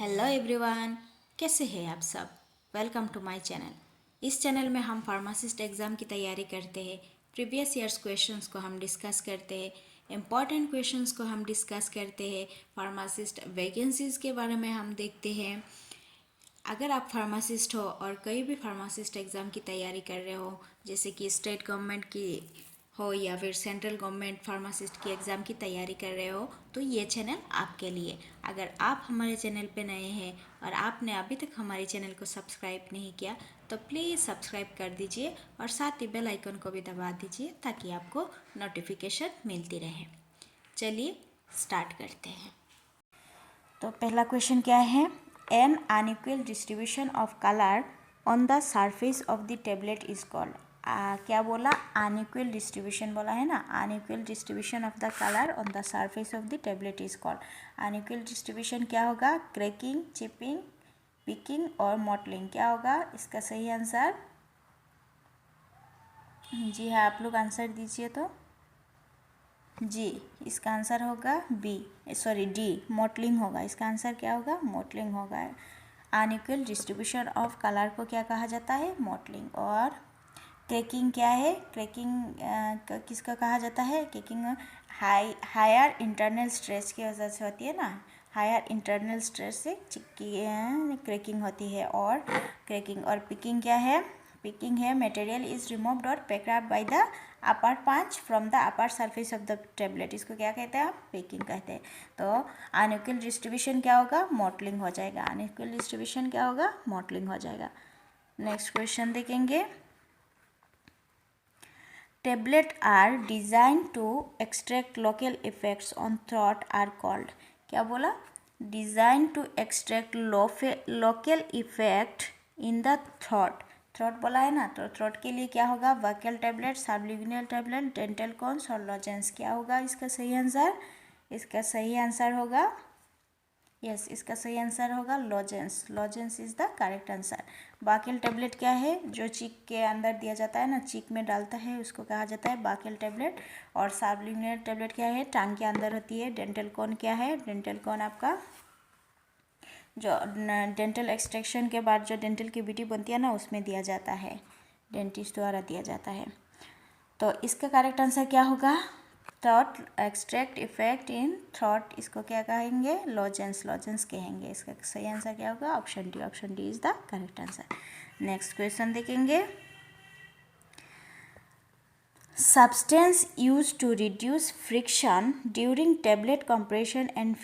Hello everyone, कैसे हैं आप सब। Welcome to my channel. इस चैनल में हम फार्मासिस्ट एग्ज़ाम की तैयारी करते हैं। प्रीवियस ईयर्स क्वेश्चंस को हम डिस्कस करते हैं, इम्पॉर्टेंट क्वेश्चंस को हम डिस्कस करते हैं, फार्मासिस्ट वैकेंसीज़ के बारे में हम देखते हैं। अगर आप फार्मासिस्ट हो और कोई भी फार्मासिस्ट एग्ज़ाम की तैयारी कर रहे हो, जैसे कि स्टेट गवर्नमेंट की हो या फिर सेंट्रल गवर्नमेंट फार्मासिस्ट की एग्ज़ाम की तैयारी कर रहे हो, तो ये चैनल आपके लिए। अगर आप हमारे चैनल पे नए हैं और आपने अभी तक हमारे चैनल को सब्सक्राइब नहीं किया तो प्लीज़ सब्सक्राइब कर दीजिए और साथ ही बेल आइकन को भी दबा दीजिए ताकि आपको नोटिफिकेशन मिलती रहे। चलिए स्टार्ट करते हैं। तो पहला क्वेश्चन क्या है, N unequal distribution of colour on the surface of the tablet is called. क्या बोला, अनइक्वल डिस्ट्रीब्यूशन बोला है ना। Unequal distribution of the colour on the surface of the tablet is called. Unequal distribution क्या होगा, cracking, chipping, picking और mottling. क्या होगा इसका सही आंसर? जी हाँ, आप लोग आंसर दीजिए। तो जी, इसका आंसर होगा डी, मॉटलिंग होगा। इसका आंसर क्या होगा, मॉटलिंग होगा। अनइक्वल डिस्ट्रीब्यूशन ऑफ कलर को क्या कहा जाता है, मॉटलिंग। और क्रैकिंग क्या है, क्रैकिंग किसका कहा जाता है, क्रैकिंग हायर इंटरनल स्ट्रेस की वजह से होती है ना। हायर इंटरनल स्ट्रेस से क्रैकिंग होती है। और क्रैकिंग और पिकिंग क्या है, पिकिंग है मटेरियल इज रिमूव्ड और packed up by the upper punch from the upper surface of the tablet. इसको क्या कहते हैं, आप पिकिंग कहते हैं। तो अनइक्वल डिस्ट्रीब्यूशन क्या होगा, मॉटलिंग हो जाएगा। अनइक्वल डिस्ट्रीब्यूशन क्या होगा, मॉटलिंग हो जाएगा। नेक्स्ट क्वेश्चन देखेंगे। Tablets are designed to extract local effects on throat are called। क्या बोला, designed to extract local effect in the throat। Throat बोला है ना, तो थ्रोट के लिए क्या होगा, vocal tablet, sublingual tablet, dental cons और लॉजेंस। क्या होगा इसका सही आंसर? इसका सही आंसर होगा यस, इसका सही आंसर होगा lozenges. Lozenges is the correct answer. Buccal tablet क्या है, जो चीक के अंदर दिया जाता है ना, चीक में डालता है, उसको कहा जाता है बाकेल टेबलेट। और सबलिंगुअल टेबलेट क्या है, टांग के अंदर होती है। डेंटल कॉन क्या है, डेंटल कॉन आपका जो डेंटल एक्सट्रैक्शन के बाद जो डेंटल की विटी बनती है ना, उसमें दिया जाता है, डेंटिस्ट द्वारा दिया जाता है। तो इसका करेक्ट आंसर क्या होगा, throat extract effect in throat, इसको क्या कहेंगे, लॉजेंस। लॉजेंस कहेंगे। इसका सही आंसर क्या होगा, option D. Option D is the correct answer. Next question देखेंगे। Substance use to reduce friction during tablet compression and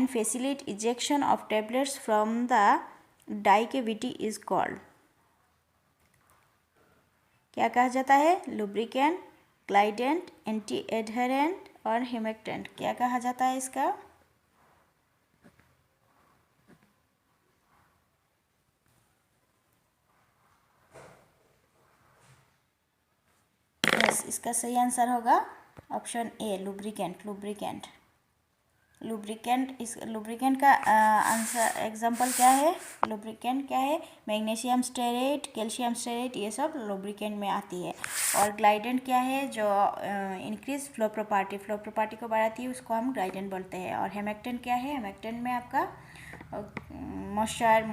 facilitate ejection of tablets from the die cavity is called। क्या कहा जाता है, लुब्रिकेंट, ग्लाइडेंट, एंटी एडहेरेंट और हेमेक्टेंट। क्या कहा जाता है इसका? यस, इसका सही आंसर होगा ऑप्शन ए, लुब्रिकेंट। लुब्रिकेंट इस लुब्रिकेंट का आंसर एग्जांपल क्या है, लुब्रिकेंट क्या है, मैग्नीशियम स्टेरेट, कैल्शियम स्टेरेट, ये सब लुब्रिकेंट में आती है। और ग्लाइडेंट क्या है, जो इंक्रीज फ्लो प्रॉपर्टी को बढ़ाती है, उसको हम ग्लाइडेंट बोलते हैं। और हेमेक्टेंट क्या है, हेमेक्टेंट में आपका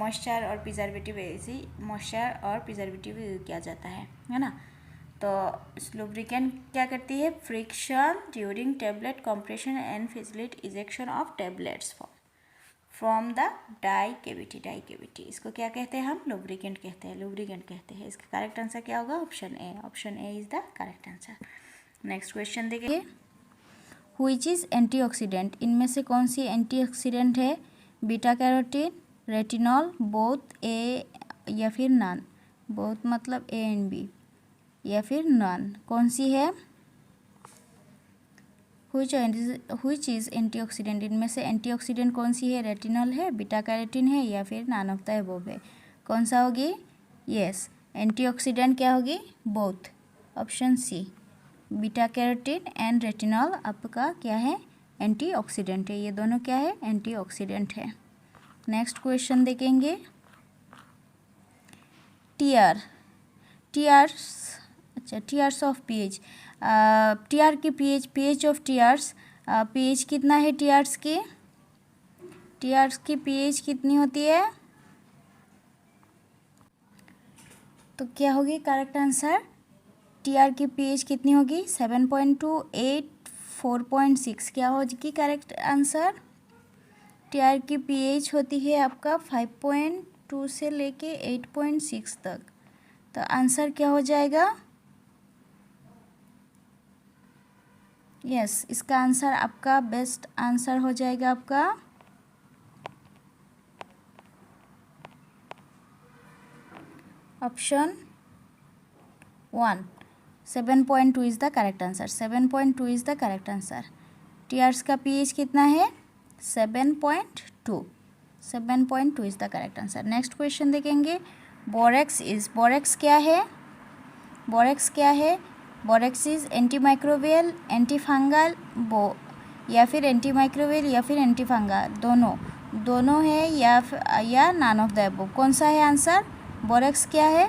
मॉइस्चर और प्रिजर्वेटिव, ऐसी मॉइस्चर और प्रिजर्वेटिव किया जाता है ना। तो लुब्रिकेंट क्या करती है, friction during tablet compression and facilitate ejection of tablets from the die cavity. इसको क्या कहते हैं हम, लुब्रिकेंट कहते हैं। इसका करेक्ट आंसर क्या होगा, option A. Option A is the correct answer. Next question देखिए। व्हिच इज एंटीऑक्सीडेंट, इनमें से कौन सी एंटीऑक्सीडेंट है, beta carotene, retinol, both A या फिर नन। बोथ मतलब ए एंड बी, या फिर नन, कौन सी है? व्हिच इज एंटीऑक्सीडेंट, इनमें से एंटीऑक्सीडेंट कौन सी है, रेटिनॉल है, बीटा कैरोटीन है या फिर नन ऑफ द अबव है। कौन सा होगी? यस, एंटीऑक्सीडेंट क्या होगी, both. Option C, beta carotene and retinol आपका क्या है, एंटीऑक्सीडेंट है। ये दोनों क्या है, एंटीऑक्सीडेंट है। नेक्स्ट क्वेश्चन देखेंगे। टीआर्स ऑफ पीएच, टीआर की पीएच ऑफ टीआर्स, पीएच कितना है टीआर्स की, टीआर की पीएच कितनी होती है? तो क्या होगी करेक्ट आंसर? टीआर की पीएच कितनी होगी? 7.2, 8, 4.6 क्या होगी करेक्ट आंसर? टीआर की पीएच होती है आपका 5.2 से लेके 8.6 तक। तो आंसर क्या हो जाएगा? यस, इसका आंसर आपका बेस्ट आंसर हो जाएगा आपका option 1, 7.2 is the correct answer. 7.2 is the correct answer. Tears का पीएच कितना है? 7.2। 7.2 is the correct answer. Next question देखेंगे। बोरेक्स क्या है? बोरेक्स क्या है? Borax is anti microbial, anti fungal, या फिर एंटी माइक्रोबियल या फिर एंटी फंगल, दोनों है या नॉन ऑफ द अबव। कौन सा है आंसर? बोरेक्स क्या है?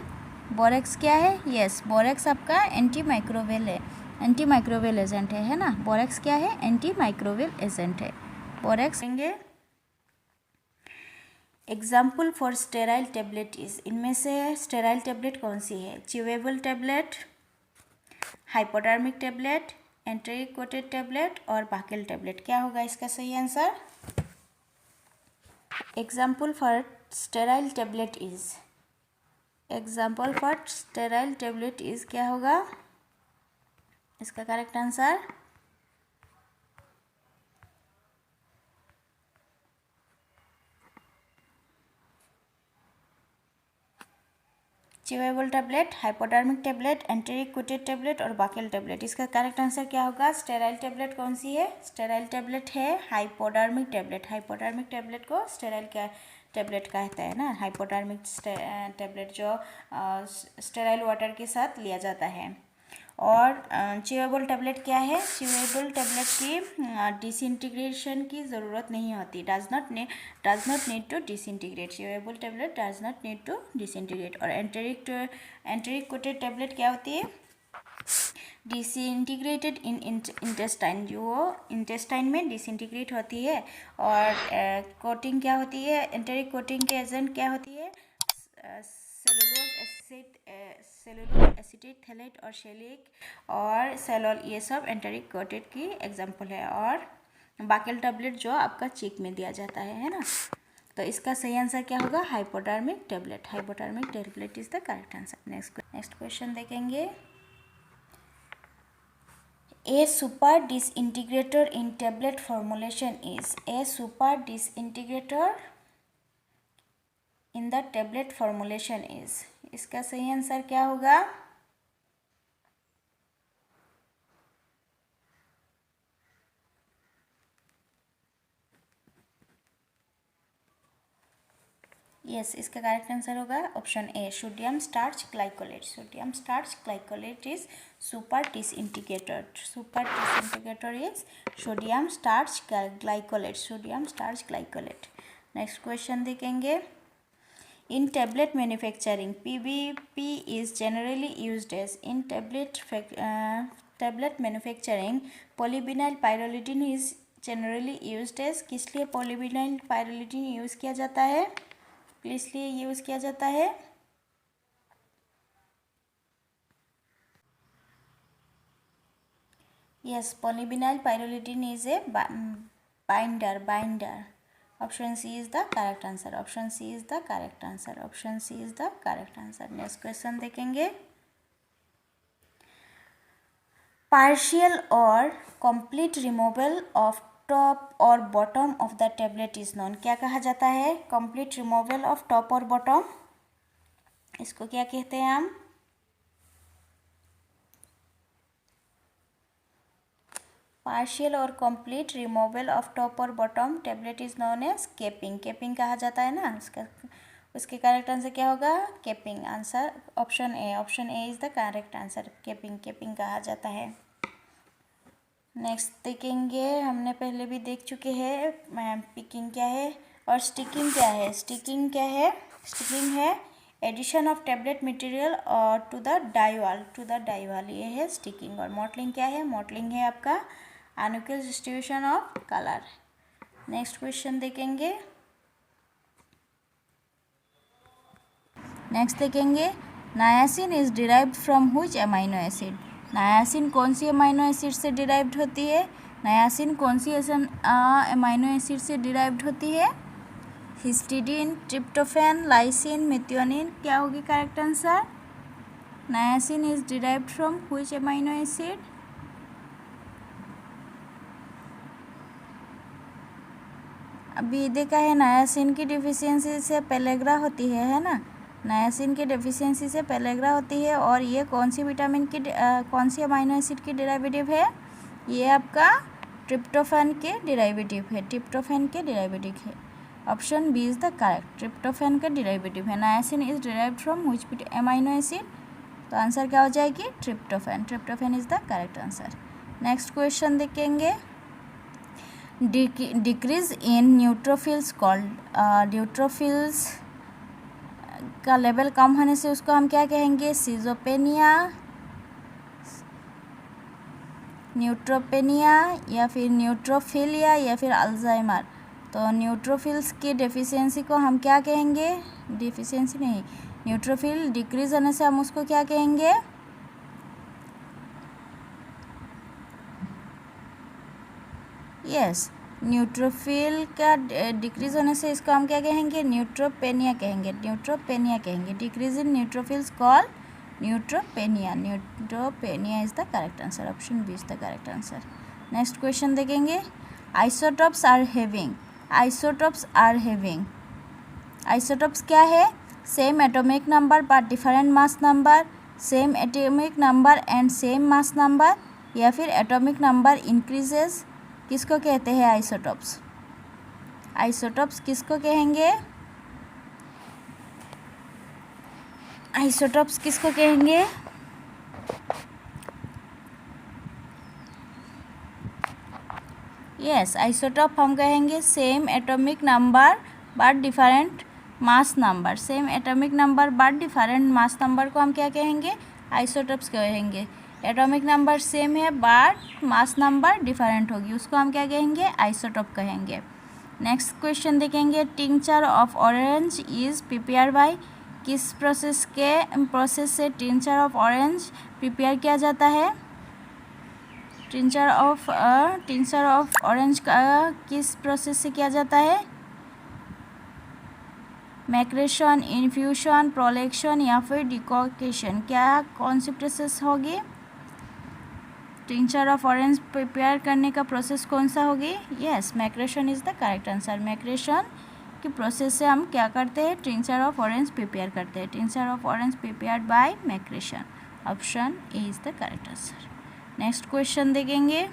बोरेक्स क्या है? यस, बोरेक्स आपका एंटी माइक्रोबियल है, एंटी माइक्रोबियल एजेंट है ना। बोरेक्स क्या है? एंटी माइक्रोबियल एजेंट है borax. Example for sterile tablet is, इनमें से स्टेराइल टेबलेट कौन सी है? Chewable tablet, hypodermic tablet, enteric coated tablet और बाकेल टेबलेट। क्या होगा इसका सही answer? Example for sterile tablet is, example for sterile tablet is क्या होगा इसका correct answer? Chewable tablet, hypodermic tablet, enteric coated tablet और बाकेल टेबलेट। इसका करेक्ट आंसर क्या होगा? स्टेराइल टेबलेट कौन सी है? स्टेराइल टेबलेट है हाइपोडर्मिक टेबलेट। हाइपोडर्मिक टेबलेट को स्टेराइल का टेबलेट कहता है ना। हाइपोडर्मिक टेबलेट जो स्टेराइल वाटर के साथ लिया जाता है। और च्यूएबल टेबलेट क्या है? च्यूएबल टेबलेट की डिसइंटीग्रेशन की ज़रूरत नहीं होती, does not need to disintegrate. Chewable tablet does not need to disintegrate. और एंटेरिक कोटेड टेबलेट क्या होती है? डिसइंटीग्रेटेड इन इंटेस्टाइन, जो इंटेस्टाइन में डिसइंटीग्रेट होती है। और कोटिंग क्या होती है? एंटेरिक कोटिंग के एजेंट क्या होती है? सेलुलोज एसिटेट, थैलेट और शेलिक और सेलोल, ये सब एंटेरिक कोटेड की एग्जाम्पल है। और बाकेल टेबलेट जो आपका चीक में दिया जाता है ना। तो इसका सही आंसर क्या होगा? Hypodermic tablet. Hypodermic tablet is the correct answer. Next question देखेंगे। A super disintegrator in tablet formulation is, a super disintegrator in the tablet formulation is, इसका सही आंसर क्या होगा? यस, इसका करेक्ट आंसर होगा option A, sodium starch glycolate. Sodium starch glycolate is super disintegrator. Super disintegrator is sodium starch glycolate. Sodium starch glycolate. Next question देखेंगे। In tablet manufacturing, PVP is generally used as, in tablet manufacturing, polyvinyl pyrrolidine is generally used as, किस लिए polyvinyl pyrrolidine use किया जाता है? किस लिए use किया जाता है? Yes, polyvinyl pyrrolidine is a binder. Option C is the correct answer. Option C is the correct answer. Option C is the correct answer. Next question देखेंगे। Partial or complete removal of top और bottom of the tablet is known. क्या कहा जाता है? Complete removal of top और bottom, इसको क्या कहते हैं हम? पार्शियल और कंप्लीट रिमूवल ऑफ टॉप और bottom tablet is known as capping. Capping कहा जाता है ना। उसके करेक्ट आंसर क्या होगा? Capping. Answer option A. Option A is the correct answer. Capping कहा जाता है। नेक्स्ट देखेंगे। हमने पहले भी देख चुके हैं पिकिंग क्या है और स्टिकिंग क्या है। स्टिकिंग क्या है? स्टिकिंग है एडिशन ऑफ टेबलेट मटेरियल और टू द डाई ये है स्टिकिंग। और मॉडलिंग क्या है? मॉडलिंग है आपका unequal distribution of colour. Next question देखेंगे। नेक्स्ट देखेंगे, नायासिन is derived from which amino acid. नायासिन कौन सी अमाइनो एसिड से डिराइव्ड होती है? नायासिन कौन सी अमाइनो एसिड से डिराइव्ड होती है? Histidine, tryptophan, lysine, methionine. क्या होगी correct answer? नायासिन is derived from which amino acid? अभी देखा है नायासिन की डिफिशियंसी से पेलेग्रा होती है ना। नायासिन की डेफिशिएंसी से पेलेग्रा होती है। और ये कौन सी विटामिन की कौन सी अमाइनो एसिड की डेरिवेटिव है? ये आपका ट्रिप्टोफैन के डेरिवेटिव है। ट्रिप्टोफैन के डेरिवेटिव है। Option B is the correct. Tryptophan का डेरिवेटिव है। Niacin is derived from which amino acid? तो आंसर क्या हो जाएगी? Tryptophan. Tryptophan is the correct answer. Next question देखेंगे, decrease in neutrophils called, neutrophils का लेवल कम होने से उसको हम क्या कहेंगे? सिजोपेनिया, न्यूट्रोपेनिया, या फिर न्यूट्रोफिलिया, या फिर अल्जाइमर। तो न्यूट्रोफिल्स की डेफिशिएंसी को हम क्या कहेंगे? डेफिशिएंसी नहीं, न्यूट्रोफिल डिक्रीज होने से हम उसको क्या कहेंगे? यस, न्यूट्रोफिल का डिक्रीज होने से इसको हम क्या कहेंगे? न्यूट्रोपेनिया कहेंगे। न्यूट्रोपेनिया कहेंगे। Decrease in neutrophils call neutropenia. Neutropenia is the correct answer. Option B is the correct answer. Next question देखेंगे, isotopes are having. Isotopes are having, isotopes क्या है? Same atomic number but different mass number, same atomic number and same mass number, या फिर atomic number increases. किसको कहते हैं isotopes? Isotopes किसको कहेंगे? आइसोटॉप्स किसको कहेंगे? यस, आइसोटॉप हम कहेंगे same atomic number but different mass number. Same atomic number but different mass number को हम क्या कहेंगे? आइसोटॉप्स कहेंगे। एटॉमिक नंबर सेम है बट मास नंबर डिफरेंट होगी, उसको हम क्या कहेंगे? आइसोटॉप कहेंगे। नेक्स्ट क्वेश्चन देखेंगे, tincture of orange is prepare by. किस प्रोसेस से टिंचर ऑफ ऑरेंज प्रिपेयर किया जाता है? टिंचर ऑफ ऑरेंज का किस प्रोसेस से किया जाता है? मैक्रेशन, इन्फ्यूशन, प्रोलेक्शन, या फिर डिकॉकेशन। क्या कौन सी प्रोसेस होगी? टिंचर ऑफ ऑरेंज प्रिपेयर करने का प्रोसेस कौन सा होगी? Yes, maceration is the correct answer. Maceration की प्रोसेस से हम क्या करते हैं? टिंचर ऑफ ऑरेंज प्रिपेयर करते हैं। Tincture of orange prepared by maceration. Option A is the correct answer. Next question देखेंगे,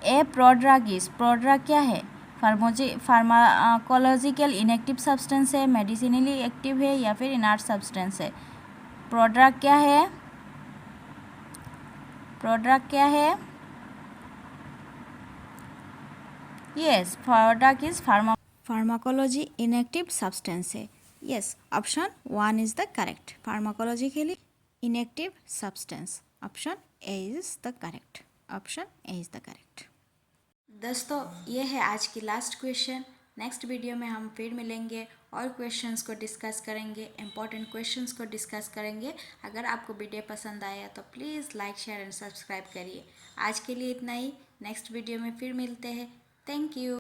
ए प्रोड्रग इज। प्रोड्रग क्या है? फार्माकोलॉजिकल इनएक्टिव सब्सटेंस है, मेडिसिनली एक्टिव है, या फिर इनर्ट सब्सटेंस है? प्रोड्रग क्या है? प्रोड्रग क्या है? Yes, prodrug is pharmacology inactive substance है। Yes, option 1 is the correct. Pharmacologically inactive substance. Option A is the correct. Option A is the correct. दोस्तों, ये है आज की लास्ट क्वेश्चन। नेक्स्ट वीडियो में हम फिर मिलेंगे और क्वेश्चंस को डिस्कस करेंगे, इंपॉर्टेंट क्वेश्चंस को डिस्कस करेंगे। अगर आपको वीडियो पसंद आया तो please like, share and subscribe करिए। आज के लिए इतना ही। नेक्स्ट वीडियो में फिर मिलते हैं। Thank you.